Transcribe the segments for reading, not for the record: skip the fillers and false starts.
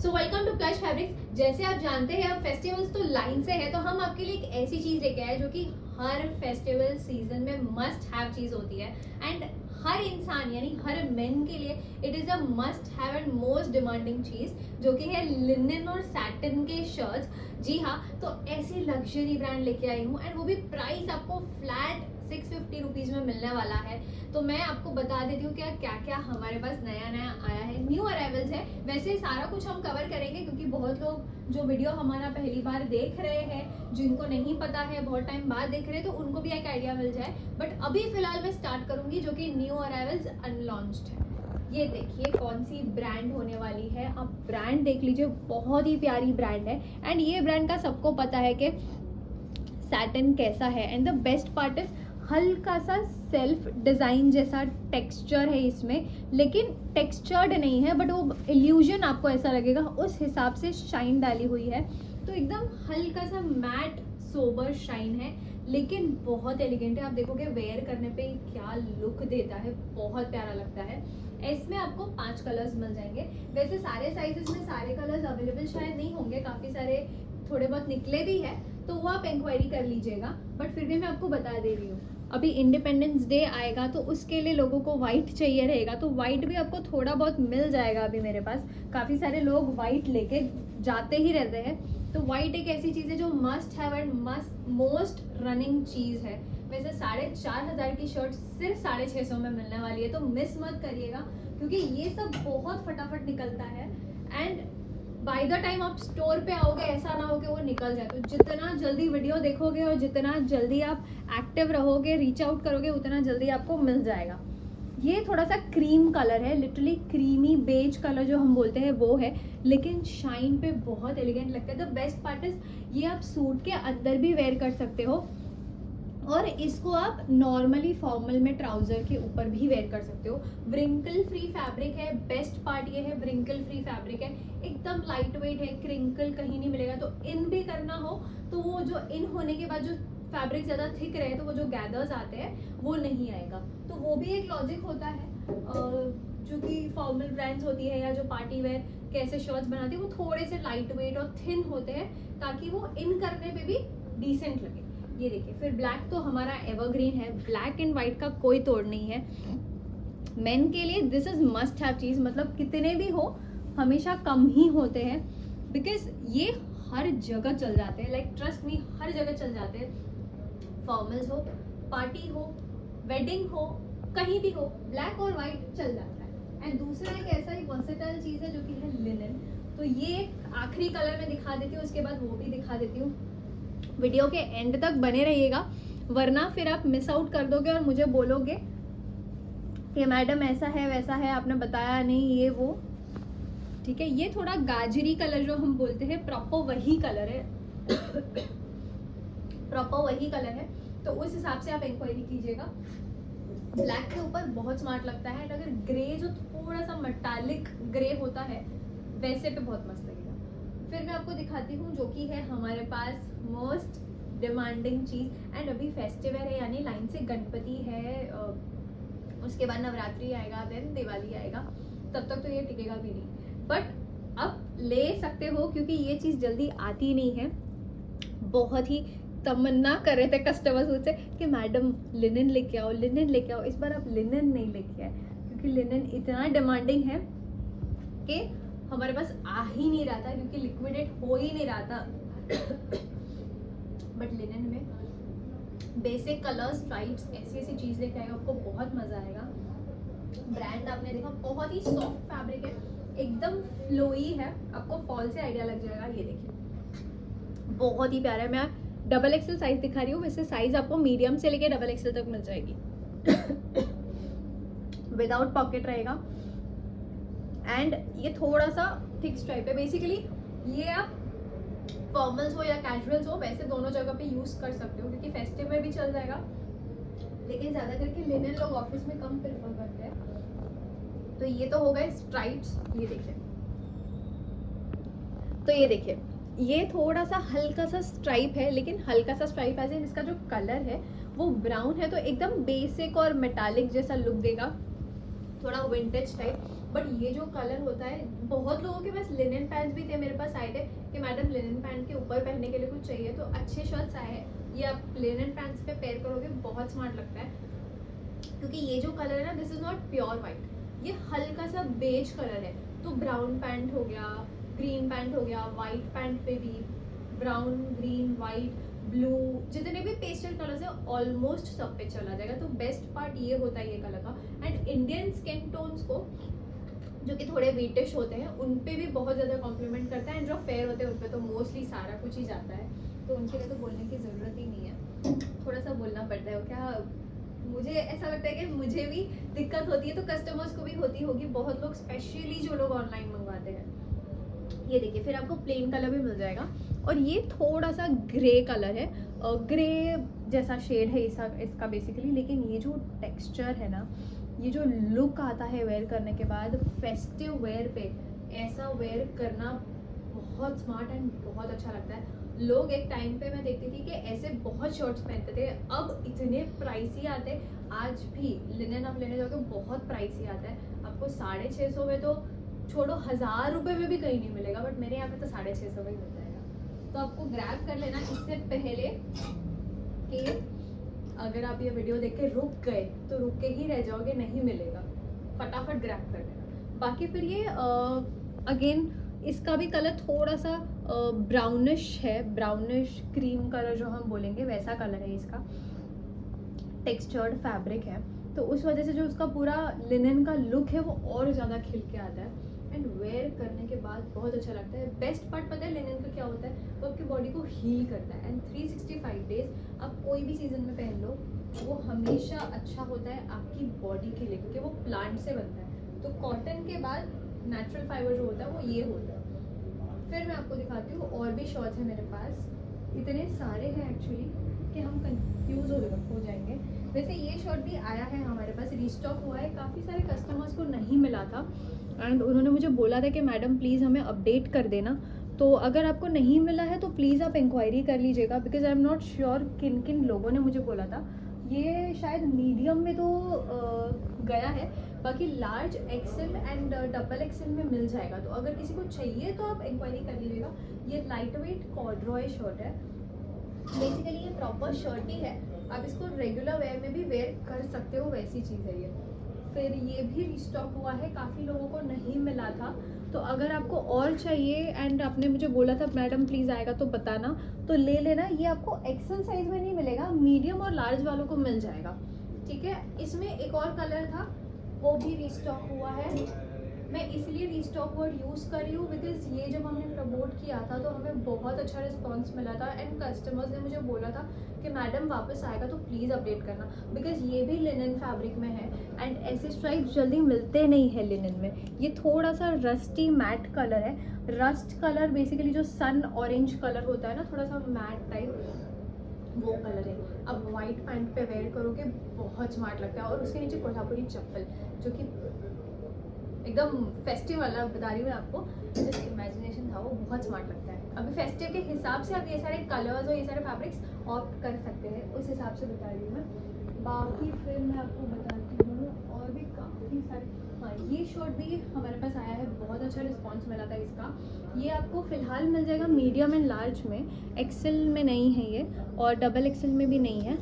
So welcome to plush fabrics. जैसे आप जानते हैं अब फेस्टिवल्स तो लाइन से है, तो हम आपके लिए एक ऐसी चीज लेके आए जो कि हर फेस्टिवल सीजन में मस्ट हैव चीज होती है एंड हर इंसान यानी हर मेन के लिए it is a must have and most demanding चीज जो कि है लिनन और सैटिन के शर्ट्स। जी हाँ, तो ऐसी लग्जरी ब्रांड लेके आई हूँ एंड वो भी प्राइस आपको फ्लैट 650 रुपीज में मिलने वाला है। तो मैं आपको बता देती हूँ क्या क्या हमारे पास नया नया आया है, न्यू अराइवल्स है। वैसे सारा कुछ हम कवर करेंगे क्योंकि बहुत लोग जो वीडियो हमारा पहली बार देख रहे हैं, जिनको नहीं पता है, बहुत टाइम बाद देख रहे हैं, तो उनको भी एक आइडिया मिल जाए। बट अभी फिलहाल मैं स्टार्ट करूंगी जो कि न्यू अराइवल्स अनलॉन्च्ड है। ये देखिए कौन सी ब्रांड होने वाली है, आप ब्रांड देख लीजिए, बहुत ही प्यारी ब्रांड है एंड ये ब्रांड का सबको पता है कि सैटिन कैसा है and the best part is हल्का सा सेल्फ डिज़ाइन जैसा टेक्सचर है इसमें, लेकिन टेक्सचर्ड नहीं है, बट वो इल्यूजन आपको ऐसा लगेगा उस हिसाब से शाइन डाली हुई है। तो एकदम हल्का सा मैट सोबर शाइन है लेकिन बहुत एलिगेंट है। आप देखोगे वेयर करने पे क्या लुक देता है, बहुत प्यारा लगता है। इसमें आपको 5 कलर्स मिल जाएंगे। वैसे सारे साइजेस में सारे कलर्स अवेलेबल शायद नहीं होंगे, काफ़ी सारे थोड़े बहुत निकले भी है, तो वो आप इंक्वायरी कर लीजिएगा, बट फिर भी मैं आपको बता दे रही हूँ। अभी इंडिपेंडेंस डे आएगा तो उसके लिए लोगों को वाइट चाहिए रहेगा, तो वाइट भी आपको थोड़ा बहुत मिल जाएगा। अभी मेरे पास काफ़ी सारे लोग वाइट लेके जाते ही रहते हैं, तो वाइट एक ऐसी चीज़ है जो must have and must most running चीज़ है। वैसे 4500 की शर्ट सिर्फ 650 में मिलने वाली है, तो मिस मत करिएगा क्योंकि ये सब बहुत फटाफट निकलता है एंड बाय द टाइम आप स्टोर पे आओगे ऐसा ना हो कि वो निकल जाए। तो जितना जल्दी वीडियो देखोगे और जितना जल्दी आप एक्टिव रहोगे, रीच आउट करोगे, उतना जल्दी आपको मिल जाएगा। ये थोड़ा सा क्रीम कलर है, लिटरली क्रीमी बेज कलर जो हम बोलते हैं वो है, लेकिन शाइन पे बहुत एलिगेंट लगता है। द बेस्ट पार्ट इज ये आप सूट के अंदर भी वेयर कर सकते हो और इसको आप नॉर्मली फॉर्मल में ट्राउजर के ऊपर भी वेयर कर सकते हो। व्रिंकल फ्री फैब्रिक है, बेस्ट पार्ट ये है व्रिंकल फ्री फैब्रिक है, एकदम लाइट वेट है, क्रिंकल कहीं नहीं मिलेगा। तो इन भी करना हो तो वो जो इन होने के बाद जो फैब्रिक ज़्यादा थिक रहे तो वो जो गैदर्स आते हैं वो नहीं आएगा। तो वो भी एक लॉजिक होता है। जो कि फॉर्मल ब्रांड्स होती है या जो पार्टी वेयर कैसे शर्ट्स बनाती है वो थोड़े से लाइट वेट और थिन होते हैं ताकि वो इन करने पे भी डिसेंट लगे। ये देखिए, फिर ब्लैक तो हमारा एवरग्रीन है, ब्लैक एंड वाइट का कोई तोड़ नहीं है। मेन के लिए दिस इज मस्ट हैव चीज, मतलब कितने भी हो हमेशा कम ही होते हैं बिकॉज ये हर जगह चल जाते हैं। लाइक ट्रस्ट मी, हर जगह चल जाते हैं। फॉर्मल्स हो, पार्टी हो, वेडिंग हो, कहीं भी हो, ब्लैक और वाइट चल जाता है। एंड दूसरा एक ऐसा ही वर्सेटाइल चीज है जो कि है लिनन। तो ये आखिरी कलर में दिखा देती हूँ, उसके बाद वो भी दिखा देती हूँ। वीडियो के एंड तक बने रहिएगा वरना फिर आप मिस आउट कर दोगे और मुझे बोलोगे कि मैडम ऐसा है वैसा है, आपने बताया नहीं ये वो। ठीक है, ये थोड़ा गाजरी कलर जो हम बोलते हैं प्रॉपर वही कलर है प्रॉपर वही कलर है, तो उस हिसाब से आप इंक्वायरी कीजिएगा। ब्लैक के ऊपर बहुत स्मार्ट लगता है, अगर ग्रे जो थोड़ा सा मेटालिक ग्रे होता है वैसे पे बहुत मस्त लगेगा। फिर मैं आपको दिखाती हूँ जो कि है हमारे पास मोस्ट डिमांडिंग चीज़ एंड अभी फेस्टिवल है यानी लाइन से गणपति है, उसके बाद नवरात्रि आएगा, देन दिवाली आएगा, तब तक तो ये टिकेगा भी नहीं। बट अब ले सकते हो क्योंकि ये चीज़ जल्दी आती नहीं है। बहुत ही तमन्ना कर रहे थे कस्टमर्स मुझसे कि मैडम लिनन लेके आओ, लिनन लेके आओ। इस बार आप लिनन नहीं लेके आए क्योंकि लिनन इतना डिमांडिंग है कि हमारे पास आ ही नहीं रहा था, क्योंकि लिक्विडेट हो ही नहीं रहा था। बट लिनन में बेसिक कलर्स, स्ट्राइप्स, ऐसी ऐसी चीज़ लेके आएगा, आपको बहुत मजा आएगा। ब्रांड आपने देखा, बहुत ही सॉफ्ट फैब्रिक है, एकदम फ्लोई है, आपको फॉल से आइडिया लग जाएगा। ये देखिए बहुत ही प्यारा है। मैं डबल एक्सेल साइज दिखा रही हूँ, वैसे साइज आपको मीडियम से लेके डबल एक्सेल तक मिल जाएगी। विदाउट पॉकेट रहेगा एंड ये थोड़ा सा थिक स्ट्राइप है। बेसिकली ये आप फॉर्मल्स हो या कैजुअल्स हो वैसे दोनों जगह पे यूज कर सकते हो क्योंकि फेस्टिव में भी चल जाएगा, लेकिन ज़्यादा करके लिनन लोग ऑफिस में कम प्रेफर करते हैं। तो ये तो हो गए स्ट्राइप्स। ये देखिए, तो ये देखिए ये थोड़ा सा हल्का सा स्ट्राइप है, लेकिन हल्का सा स्ट्राइप एज इन इसका जो कलर है वो ब्राउन है, तो एकदम बेसिक और मेटालिक जैसा लुक देगा, थोड़ा विंटेज टाइप। बट ये जो कलर होता है, बहुत लोगों के पास लिनन पैंट्स भी थे, मेरे पास आए थे कि मैडम लिनन पैंट के ऊपर पहनने के लिए कुछ चाहिए, तो अच्छे शर्ट्स आए हैं। ये आप लिनन पैंट्स पे पेयर करोगे, बहुत स्मार्ट लगता है, क्योंकि ये जो कलर है ना, this is not pure white, ये हल्का सा बेज कलर है। तो ब्राउन पैंट हो गया, ग्रीन पैंट हो गया, वाइट पैंट पे भी ब्राउन, ग्रीन, वाइट, ब्लू, जितने भी पेस्टल कलर्स है ऑलमोस्ट सब पे चला जाएगा। तो बेस्ट पार्ट ये होता है ये कलर का। एंड इंडियन स्किन टोन्स को, जो कि थोड़े वीटिश होते हैं, उन पे भी बहुत ज़्यादा कॉम्प्लीमेंट करता है। एंड जो फेयर होते हैं उन पे तो मोस्टली सारा कुछ ही जाता है, तो उनके लिए तो बोलने की ज़रूरत ही नहीं है। थोड़ा सा बोलना पड़ता है, क्या मुझे ऐसा लगता है कि मुझे भी दिक्कत होती है, तो कस्टमर्स को भी होती होगी, बहुत लोग स्पेशली जो लोग ऑनलाइन मंगवाते हैं। ये देखिए, फिर आपको प्लेन कलर भी मिल जाएगा, और ये थोड़ा सा ग्रे कलर है, ग्रे जैसा शेड है इसका बेसिकली। लेकिन ये जो टेक्सचर है ना, ये जो लुक आता है वेयर करने के बाद, फेस्टिव वेयर पे ऐसा वेयर करना बहुत स्मार्ट एंड बहुत अच्छा लगता है। लोग एक टाइम पे मैं देखती थी कि ऐसे बहुत शर्ट्स पहनते थे, अब इतने प्राइसी आते। आज भी लिनन आप लेने जाओगे बहुत प्राइसी आता है, आपको 650 में तो छोड़ो, 1000 रुपये में भी कहीं नहीं मिलेगा, बट मेरे यहाँ पे तो 650 में ही मिल जाएगा। तो आपको ग्रैब कर लेना इससे पहले कि अगर आप ये वीडियो देख के रुक गए तो रुक के ही रह जाओगे, नहीं मिलेगा, फटाफट ग्रैब कर लेना। बाकी फिर ये अगेन इसका भी कलर थोड़ा सा ब्राउनिश है, ब्राउनिश क्रीम कलर जो हम बोलेंगे वैसा कलर है इसका। टेक्सचर्ड फैब्रिक है, तो उस वजह से जो उसका पूरा लिनन का लुक है वो और ज़्यादा खिल के आता है। एंड वेयर करने के बाद बहुत अच्छा लगता है। बेस्ट पार्ट पता है लिनन का क्या होता है, वो आपकी बॉडी को हील करता है। एंड 365 डेज आप कोई भी सीजन में पहन लो, वो हमेशा अच्छा होता है आपकी बॉडी के लिए, क्योंकि वो प्लांट से बनता है। तो कॉटन के बाद नेचुरल फाइबर जो होता है वो ये होता है। फिर मैं आपको दिखाती हूँ, और भी शॉर्ट्स हैं मेरे पास, इतने सारे हैं एक्चुअली कि हम कंफ्यूज हो जाएंगे। वैसे ये शर्ट भी आया है हमारे पास, रीस्टॉक हुआ है, काफ़ी सारे कस्टमर्स को नहीं मिला था एंड उन्होंने मुझे बोला था कि मैडम प्लीज़ हमें अपडेट कर देना। तो अगर आपको नहीं मिला है तो प्लीज़ आप इंक्वायरी कर लीजिएगा, because I am not sure किन किन लोगों ने मुझे बोला था। ये शायद मीडियम में तो गया है, बाकी large, XL and double XL में मिल जाएगा। तो अगर किसी को चाहिए तो आप इंक्वायरी कर लीजिएगा। ये लाइट वेट कॉर्डरॉय शर्ट है, बेसिकली ये प्रॉपर शर्ट ही है, आप इसको रेगुलर वेयर में भी वेयर कर सकते हो, वैसी चीज़ है ये। फिर ये भी रिस्टॉक हुआ है, काफ़ी लोगों को नहीं मिला था, तो अगर आपको और चाहिए एंड आपने मुझे बोला था मैडम प्लीज़ आएगा तो बताना, तो ले लेना। ये आपको एक्सेल साइज में नहीं मिलेगा, मीडियम और लार्ज वालों को मिल जाएगा, ठीक है। इसमें एक और कलर था, वो भी रिस्टॉक हुआ है। मैं इसलिए रीस्टॉक वर्ड यूज़ कर रही हूँ बिकॉज ये जब हमने प्रमोट किया था तो हमें बहुत अच्छा रिस्पांस मिला था एंड कस्टमर्स ने मुझे बोला था कि मैडम वापस आएगा तो प्लीज़ अपडेट करना, बिकॉज ये भी लिनन फैब्रिक में है एंड ऐसे स्ट्राइप्स जल्दी मिलते नहीं है लिनन में। ये थोड़ा सा रस्टी मैट कलर है, रस्ट कलर बेसिकली जो सन ऑरेंज कलर होता है ना, थोड़ा सा मैट टाइप वो कलर है। अब वाइट पैंट पे वेयर करोगे बहुत स्मार्ट लगता है, और उसके नीचे कोल्हापुरी चप्पल जो कि एकदम फेस्टिव वाला बता रही हूँ मैं आपको, जस्ट इमेजिनेशन था, वो बहुत स्मार्ट लगता है। अभी फेस्टिव के हिसाब से आप ये सारे कलर्स और ये सारे फैब्रिक्स ऑप्ट कर सकते हैं, उस हिसाब से बता रही हूँ मैं। बाकी फिर मैं आपको बताती हूँ और भी काफ़ी सारे। हाँ, ये शर्ट भी हमारे पास आया है, बहुत अच्छा रिस्पॉन्स मिला था इसका। ये आपको फ़िलहाल मिल जाएगा मीडियम एंड लार्ज में, एक्सेल में नहीं है ये और डबल एक्सेल में भी नहीं है,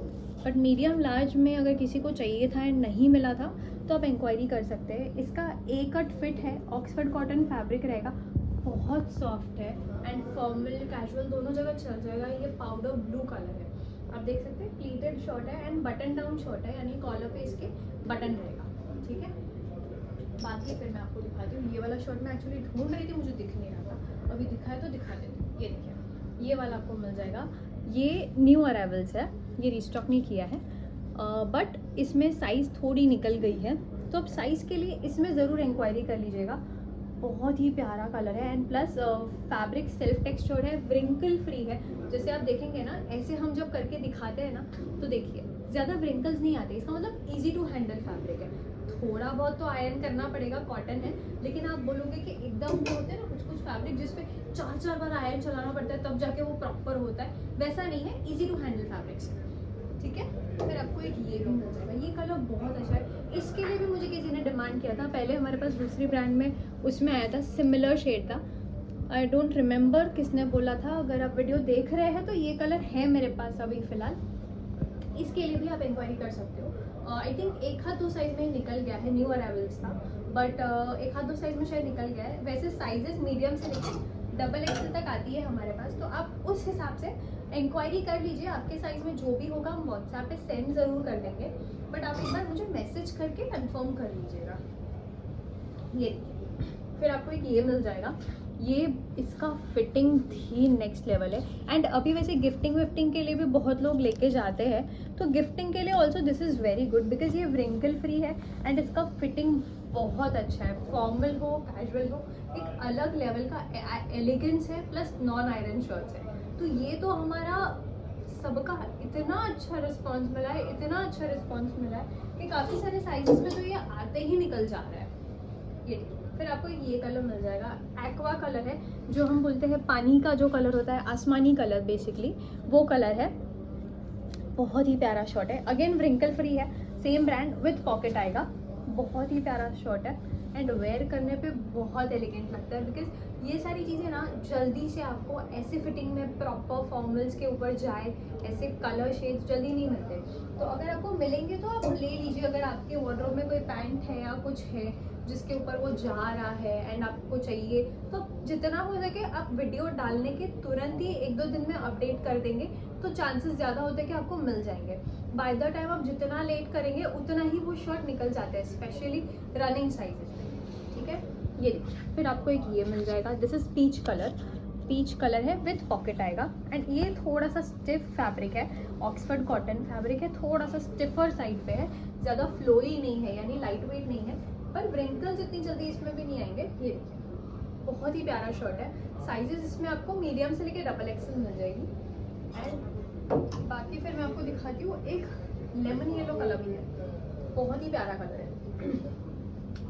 बट मीडियम लार्ज में अगर किसी को चाहिए था एंड नहीं मिला था तो आप इंक्वायरी कर सकते हैं। इसका ए कट फिट है, ऑक्सफर्ड कॉटन फैब्रिक रहेगा, बहुत सॉफ्ट है एंड फॉर्मल कैजुअल दोनों जगह चल जाएगा। ये पाउडर ब्लू कलर है, आप देख सकते हैं, प्लीटेड शर्ट है एंड बटन डाउन शर्ट है, यानी कॉलर पे इसके बटन रहेगा, ठीक है। बाकी फिर मैं आपको दिखाती हूँ, ये वाला शर्ट मैं एक्चुअली ढूंढ रही थी, मुझे दिख नहीं रहा था, अभी दिखा है तो दिखा देती हूँ। ये देखिए, ये वाला आपको मिल जाएगा, ये न्यू अराइवल्स है, ये रिस्टॉक नहीं किया है, बट इसमें साइज़ थोड़ी निकल गई है, तो अब साइज़ के लिए इसमें ज़रूर इंक्वायरी कर लीजिएगा। बहुत ही प्यारा कलर है and plus fabric self textured है, व्रिंकल फ्री है। जैसे आप देखेंगे ना, ऐसे हम जब करके दिखाते हैं ना, तो देखिए ज़्यादा व्रिंकल्स नहीं आते, इसका मतलब ईजी टू हैंडल फैब्रिक है। थोड़ा बहुत तो आयरन करना पड़ेगा, कॉटन है, लेकिन आप बोलोगे कि एकदम वो होते हैं ना कुछ कुछ फैब्रिक जिसपे 4-4 बार आयरन चलाना पड़ता है तब जाके वो प्रॉपर होता है, वैसा नहीं है, ईजी टू हैंडल फैब्रिक्स। ठीक है। फिर आपको एक ये भी मिल जाएगा, ये कलर बहुत अच्छा है। इसके लिए भी मुझे किसी ने डिमांड किया था, पहले हमारे पास दूसरी ब्रांड में उसमें आया था, सिमिलर शेड था। आई डोंट रिमेंबर किसने बोला था, अगर आप वीडियो देख रहे हैं तो ये कलर है मेरे पास अभी फ़िलहाल। इसके लिए भी आप इंक्वायरी कर सकते हो। आई थिंक एक हाथ 2 साइज़ में निकल गया है, न्यू अराइवल्स था, बट एक हाथ 2 साइज़ में शायद निकल गया है। वैसे साइजेस मीडियम से लेकर डबल एक्सल तक आती है हमारे पास, तो आप उस हिसाब से इंक्वायरी कर लीजिए। आपके साइज़ में जो भी होगा हम व्हाट्सएप पे सेंड ज़रूर कर देंगे, बट आप एक बार मुझे मैसेज करके कंफर्म कर लीजिएगा। ये फिर आपको एक ये मिल जाएगा, ये इसका फिटिंग ही नेक्स्ट लेवल है। एंड अभी वैसे गिफ्टिंग विफ्टिंग के लिए भी बहुत लोग लेके जाते हैं, तो गिफ्टिंग के लिए also this is very good because ये व्रिंकल फ्री है एंड इसका फिटिंग बहुत अच्छा है। फॉर्मल हो कैजुअल हो, एक अलग लेवल का एलिगेंस है, प्लस नॉन आयरन शर्ट्स है। तो ये तो हमारा सबका इतना अच्छा रिस्पॉन्स मिला है, इतना अच्छा रिस्पॉन्स मिला है कि काफ़ी सारे साइजेस में तो ये आते ही निकल जा रहा है। ये फिर आपको ये कलर मिल जाएगा, एक्वा कलर है, जो हम बोलते हैं पानी का जो कलर होता है, आसमानी कलर बेसिकली वो कलर है। बहुत ही प्यारा शर्ट है, अगेन व्रिंकल फ्री है, सेम ब्रांड विथ पॉकेट आएगा। बहुत ही प्यारा शर्ट है एंड वेयर करने पे बहुत एलिगेंट लगता है बिकॉज ये सारी चीज़ें ना जल्दी से आपको ऐसे फिटिंग में प्रॉपर फॉर्मल्स के ऊपर जाए, ऐसे कलर शेड्स जल्दी नहीं मिलते। तो अगर आपको मिलेंगे तो आप ले लीजिए। अगर आपके वार्डरोब में कोई पैंट है या कुछ है जिसके ऊपर वो जा रहा है एंड आपको चाहिए, तो जितना हो सके आप वीडियो डालने के तुरंत ही 1-2 दिन में अपडेट कर देंगे, तो चांसेस ज़्यादा होते हैं कि आपको मिल जाएंगे। बाय द टाइम आप जितना लेट करेंगे उतना ही वो शर्ट निकल जाते हैं, स्पेशली रनिंग साइजेस में। ठीक है, ये देखिए। फिर आपको एक ये मिल जाएगा, दिस इज़ पीच कलर है विथ पॉकेट आएगा एंड ये थोड़ा सा स्टिफ फैब्रिक है, ऑक्सफर्ड कॉटन फैब्रिक है, थोड़ा सा स्टिफर साइड पे है, ज़्यादा फ्लोई नहीं है यानी लाइट वेट नहीं है, पर व्रिंकल्स इतनी जल्दी इसमें भी नहीं आएंगे। ये बहुत ही प्यारा शर्ट है। साइजेस इसमें आपको मीडियम से लेकर डबल एक्सल मिल जाएगी। एंड बाकी फिर मैं आपको दिखाती हूँ, एक लेमन येलो कलर भी है, बहुत ही प्यारा कलर है।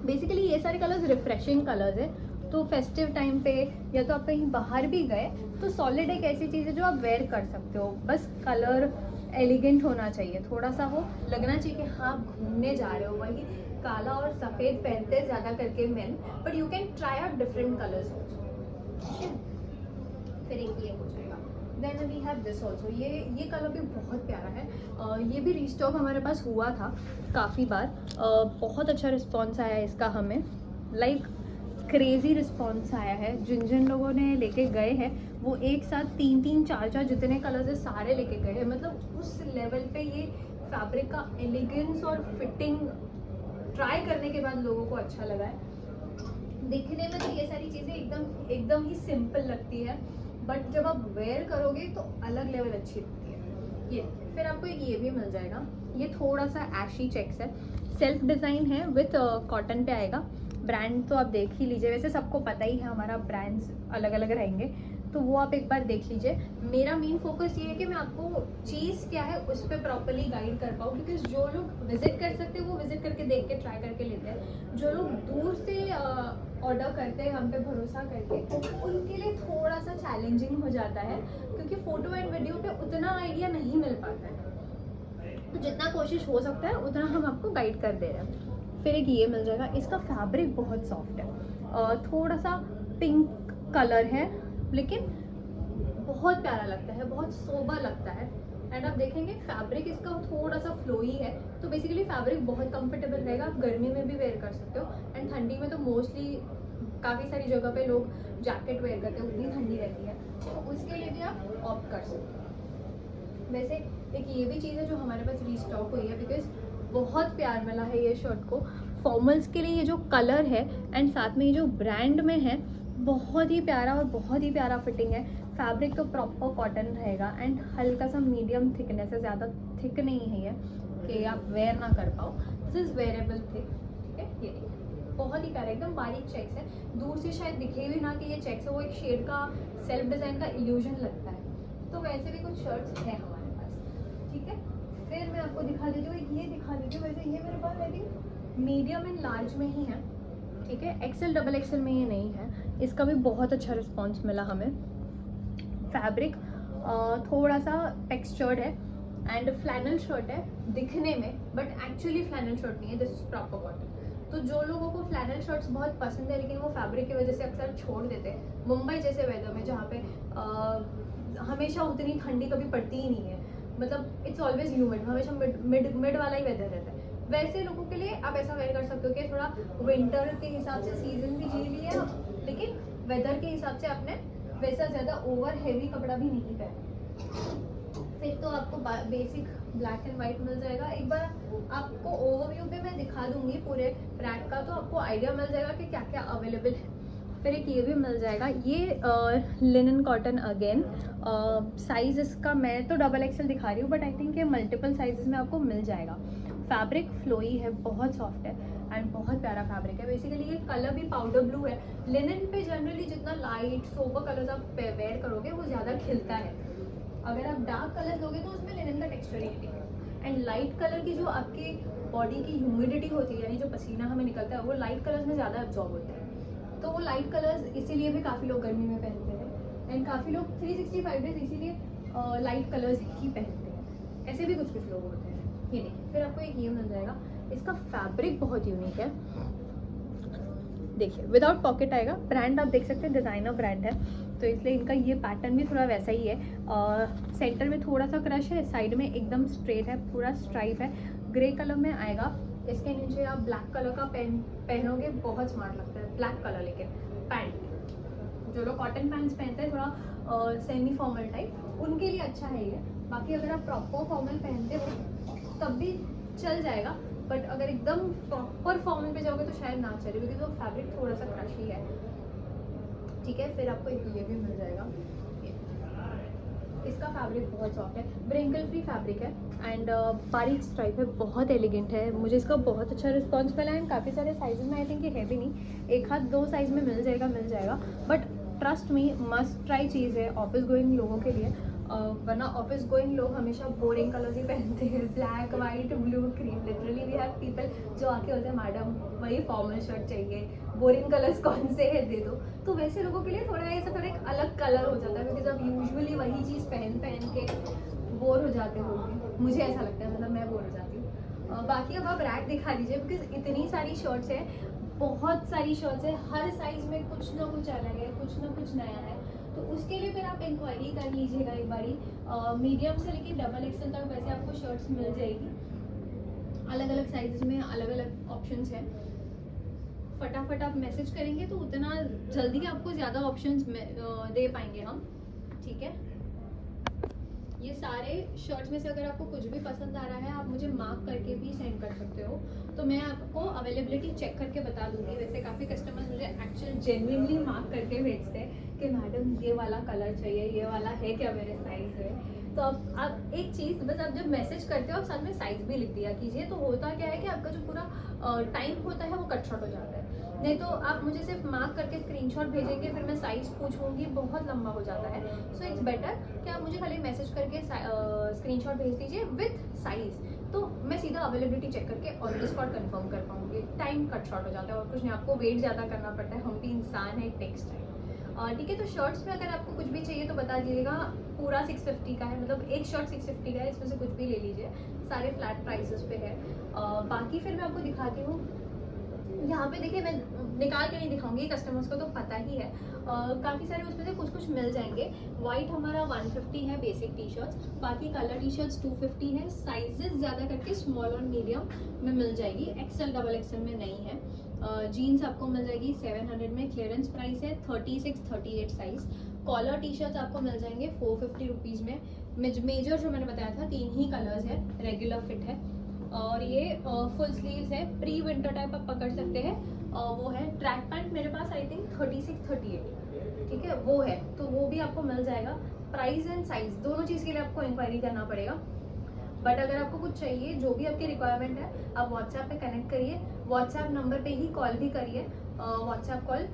बेसिकली ये सारे कलर्स रिफ्रेशिंग कलर्स है, तो फेस्टिव टाइम पे या तो आप कहीं बाहर भी गए तो सॉलिड एक ऐसी चीज़ है जो आप वेयर कर सकते हो। बस कलर एलिगेंट होना चाहिए, थोड़ा सा वो लगना चाहिए कि हाँ आप घूमने जा रहे हो। वही काला और सफ़ेद पहनते हैं ज़्यादा करके men, but you can try out different colours also. ठीक है, फिर एक ये हो जाएगा। Then we have this also, ये कलर भी बहुत प्यारा है। ये भी रीस्टॉक हमारे पास हुआ था काफ़ी बार। बहुत अच्छा रिस्पॉन्स आया है इसका, हमें लाइक क्रेज़ी रिस्पॉन्स आया है। जिन जिन लोगों ने लेके गए हैं वो एक साथ 3-3 4-4 जितने कलर्स है सारे लेके गए हैं। मतलब उस लेवल पे ये फैब्रिक का एलिगेंस और फिटिंग ट्राई करने के बाद लोगों को अच्छा लगा है। दिखने में तो ये सारी चीज़ें एकदम ही सिंपल लगती है, बट जब आप वेयर करोगे तो अलग लेवल अच्छी लगती है। ये फिर आपको एक ये भी मिल जाएगा, ये थोड़ा सा एशी चेक्स है, सेल्फ डिज़ाइन है विथ कॉटन पे आएगा। ब्रांड तो आप देख ही लीजिए, वैसे सबको पता ही है हमारा ब्रांड्स अलग अलग रहेंगे, तो वो आप एक बार देख लीजिए। मेरा मेन फोकस ये है कि मैं आपको चीज़ क्या है उस पर प्रॉपरली गाइड कर पाऊँ, बिकॉज जो लोग विजिट कर सकते हैं वो विजिट करके देख के ट्राई करके लेते हैं। जो लोग दूर से ऑर्डर करते हैं हम पे भरोसा करके, उनके लिए थोड़ा सा चैलेंजिंग हो जाता है क्योंकि फ़ोटो एंड वीडियो पे उतना आइडिया नहीं मिल पाता है। तो जितना कोशिश हो सकता है उतना हम आपको गाइड कर दे रहे हैं। फिर एक ये मिल जाएगा, इसका फैब्रिक बहुत सॉफ्ट है, थोड़ा सा पिंक कलर है लेकिन बहुत प्यारा लगता है, बहुत सोबर लगता है। एंड आप देखेंगे फैब्रिक इसका थोड़ा सा फ्लोई है, तो बेसिकली फैब्रिक बहुत कंफर्टेबल रहेगा। आप गर्मी में भी वेयर कर सकते हो एंड ठंडी में तो मोस्टली काफ़ी सारी जगह पे लोग जैकेट वेयर करते हैं, उतनी ठंडी रहती है, तो उसके लिए भी आप ऑप्ट कर सकते हो। वैसे एक ये भी चीज़ है जो हमारे पास रीस्टॉक हुई है, बिकॉज बहुत प्यार मिला है ये शर्ट को। फॉर्मल्स के लिए ये जो कलर है एंड साथ में ये जो ब्रांड में है, बहुत ही प्यारा और बहुत ही प्यारा फिटिंग है। फैब्रिक तो प्रॉपर कॉटन रहेगा एंड हल्का सा मीडियम थिकनेस है, ज़्यादा थिक नहीं है ये कि आप वेयर ना कर पाओ। This is wearable thick. ठीक है, ये देखिए बहुत ही प्यारा, एकदम बारीक चेक्स है। दूर से शायद दिखे भी ना कि ये चेक्स है, वो एक शेड का सेल्फ डिज़ाइन का इल्यूजन लगता है। तो वैसे भी कुछ शर्ट्स हैं हमारे पास। ठीक है, फिर मैं आपको दिखा देती हूँ, एक ये दिखा देती हूँ। वैसे ये मेरे पास I think medium and large में ही है, ठीक है, एक्सेल डबल एक्सेल में ये नहीं है। इसका भी बहुत अच्छा रिस्पांस मिला हमें। फैब्रिक थोड़ा सा टेक्सचर्ड है एंड फ्लैनल शर्ट है दिखने में, बट एक्चुअली फ्लैनल शर्ट नहीं है, दिस इज प्रॉपर कॉटन। तो जो लोगों को फ्लैनल शर्ट्स बहुत पसंद है लेकिन वो फैब्रिक की वजह से अक्सर छोड़ देते हैं, मुंबई जैसे वेदर में जहाँ पे हमेशा उतनी ठंडी कभी पड़ती ही नहीं है, मतलब इट्स ऑलवेज ह्यूमिड, हमेशा मिड वाला ही वेदर रहता है, वैसे लोगों के लिए आप ऐसा वेयर कर सकते हो कि थोड़ा विंटर के हिसाब से सीजन भी जी लिया, लेकिन वेदर के हिसाब से आपने वैसा ज़्यादा ओवर हैवी कपड़ा भी नहीं पहना। फिर तो आपको बेसिक ब्लैक एंड वाइट मिल जाएगा। एक बार आपको ओवरव्यू पे मैं दिखा दूंगी पूरे ब्रांड का, तो आपको आइडिया मिल जाएगा कि क्या क्या अवेलेबल है। फिर एक ये भी मिल जाएगा, ये लिनन कॉटन अगेन, साइज़ इसका मैं तो डबल एक्सएल दिखा रही हूँ, बट आई थिंक ये मल्टीपल साइजेस में आपको मिल जाएगा। फैब्रिक फ्लोई है, बहुत सॉफ्ट है एंड बहुत प्यारा फैब्रिक है। बेसिकली ये कलर भी पाउडर ब्लू है। लिनन पे जनरली जितना लाइट सोबर कलर्स आप वेयर करोगे वो ज़्यादा खिलता है, अगर आप डार्क कलर लोगे तो उसमें लिनन का टेक्सचर ही नहीं। एंड लाइट कलर की जो आपकी बॉडी की ह्यूमिडिटी होती है, यानी जो पसीना हमें निकलता है, वो लाइट कलर्स में ज़्यादा एब्जॉर्ब होता है, तो वो लाइट कलर्स इसीलिए भी काफ़ी लोग गर्मी में पहनते हैं एंड काफ़ी लोग 365 डेज इसीलिए लाइट कलर्स ही पहनते हैं। ऐसे भी कुछ लोग होते हैं। ये देखिए, फिर आपको एक ये मिल जाएगा, इसका फैब्रिक बहुत यूनिक है, देखिए विदाउट पॉकेट आएगा। ब्रांड आप देख सकते हैं डिज़ाइनर ब्रांड है, तो इसलिए इनका ये पैटर्न भी थोड़ा वैसा ही है। सेंटर में थोड़ा सा क्रश है, साइड में एकदम स्ट्रेट है, पूरा स्ट्राइप है, ग्रे कलर में आएगा। इसके नीचे आप ब्लैक कलर का पहनोगे, बहुत स्मार्ट लगता है ब्लैक कलर। लेकिन पैंट, जो लोग कॉटन पैंट्स पहनते हैं थोड़ा सेमी फॉर्मल टाइप, उनके लिए अच्छा है ये। बाकी अगर आप प्रॉपर फॉर्मल पहनते हो तब भी चल जाएगा, बट अगर एकदम प्रॉपर फॉर्मल पे जाओगे तो शायद ना चले, क्योंकि वो फैब्रिक थोड़ा सा क्रशी है। ठीक है, फिर आपको एक ये भी मिल जाएगा, इसका फैब्रिक बहुत सॉफ्ट है, ब्रिंकल फ्री फैब्रिक है एंड बारीक स्ट्राइप है, बहुत एलिगेंट है। मुझे इसका बहुत अच्छा रिस्पॉन्स मिला है। काफ़ी सारे साइजेस में आई थिंक ये है भी नहीं, एक हाथ दो साइज़ में मिल जाएगा, but trust me must try चीज़ है ऑफिस गोइंग लोगों के लिए। वरना ऑफिस गोइंग लोग हमेशा बोरिंग कलर्स ही पहनते हैं, black white blue cream. Literally we have people जो आके होते हैं, मैडम वही फॉर्मल शर्ट चाहिए, बोरिंग कलर्स कौन से है दे दो। तो वैसे लोगों के लिए थोड़ा ऐसा थोड़ा एक अलग कलर हो जाता है, क्योंकि जब यूजुअली वही चीज़ पहन के बोर हो जाते होंगे, मुझे ऐसा लगता है, मतलब मैं बोर हो जाती हूँ। बाकी अब आप रैक दिखा दीजिए, बिकॉज इतनी सारी शर्ट्स है, बहुत सारी शर्ट्स है, हर साइज़ में कुछ ना कुछ अलग है, कुछ ना कुछ नया है। तो उसके लिए फिर आप इंक्वायरी कर लीजिएगा एक बारी। मीडियम से लेके डबल एक्सल तक वैसे आपको शर्ट्स मिल जाएगी, अलग अलग साइजेस में अलग अलग ऑप्शंस हैं। फटाफट आप मैसेज करेंगे तो उतना जल्दी आपको ज़्यादा ऑप्शंस दे पाएंगे हम। ठीक है, ये सारे शर्ट्स में से अगर आपको कुछ भी पसंद आ रहा है, आप मुझे मार्क करके भी सेंड कर सकते हो, तो मैं आपको अवेलेबिलिटी चेक करके बता दूंगी। वैसे काफ़ी कस्टमर्स मुझे एक्चुअल जेन्युइनली मार्क करके भेजते हैं कि मैडम ये वाला कलर चाहिए, ये वाला है क्या मेरे साइज़ है। तो आप एक चीज़ बस, आप जब मैसेज करते हो आप साथ में साइज़ भी लिख दिया कीजिए, तो होता क्या है कि आपका जो पूरा टाइम होता है वो कट शॉर्ट हो जाता है। नहीं तो आप मुझे सिर्फ मार्क करके स्क्रीनशॉट भेजेंगे, फिर मैं साइज़ पूछूंगी, बहुत लंबा हो जाता है। सो इट्स बेटर कि आप मुझे खाली मैसेज करके स्क्रीनशॉट भेज दीजिए विथ साइज़, तो मैं सीधा अवेलेबिलिटी चेक करके ऑन द स्पॉट कंफर्म कर पाऊंगी। टाइम कट शॉर्ट हो जाता है और कुछ नहीं, आपको वेट ज़्यादा करना पड़ता है, हम भी इंसान है, टेक्स टाइम। ठीक है, तो शर्ट्स में अगर आपको कुछ भी चाहिए तो बता दीजिएगा। पूरा 650 का है, मतलब एक शर्ट 650 का है, इसमें से कुछ भी ले लीजिए, सारे फ्लैट प्राइसेस पे है। बाकी फिर मैं आपको दिखाती हूँ, यहाँ पे देखिए, मैं निकाल के नहीं दिखाऊंगी, कस्टमर्स को तो पता ही है। काफ़ी सारे उसमें से कुछ मिल जाएंगे। वाइट हमारा 150 है बेसिक टी शर्ट्स, बाकी कलर टी शर्ट्स 250 है। साइजेस ज़्यादा करके स्मॉल और मीडियम में मिल जाएगी, एक्सेल डबल एक्सेल में नहीं है। जीन्स आपको मिल जाएगी 700 में, क्लियरेंस प्राइस है 36-38 साइज़। कॉलर टी शर्ट्स आपको मिल जाएंगे 450 रुपीज़ में। मेजर जो मैंने बताया था 3 ही कलर्स है, रेगुलर फिट है, और ये फुल स्लीव्स है, प्री विंटर टाइप आप पकड़ सकते हैं। वो है ट्रैक पैंट, मेरे पास आई थिंक 36-38, ठीक है, वो है, तो वो भी आपको मिल जाएगा। प्राइस एंड साइज दोनों चीज़ के लिए आपको इंक्वायरी करना पड़ेगा, बट अगर आपको कुछ चाहिए, जो भी आपकी रिक्वायरमेंट है, आप व्हाट्सएप पे कनेक्ट करिए, व्हाट्सएप नंबर पे ही कॉल भी करिए, व्हाट्सएप कॉल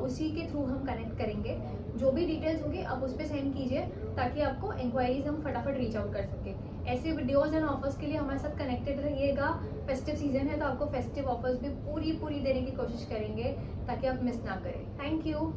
उसी के थ्रू हम कनेक्ट करेंगे। जो भी डिटेल्स होगी आप उस पर सेंड कीजिए, ताकि आपको इंक्वायरीज हम फटाफट रीच आउट कर सकें। ऐसे वीडियोज़ एंड ऑफर्स के लिए हमारे साथ कनेक्टेड रहिएगा। फेस्टिव सीजन है तो आपको फेस्टिव ऑफर्स भी पूरी देने की कोशिश करेंगे, ताकि आप मिस ना करें। Thank you.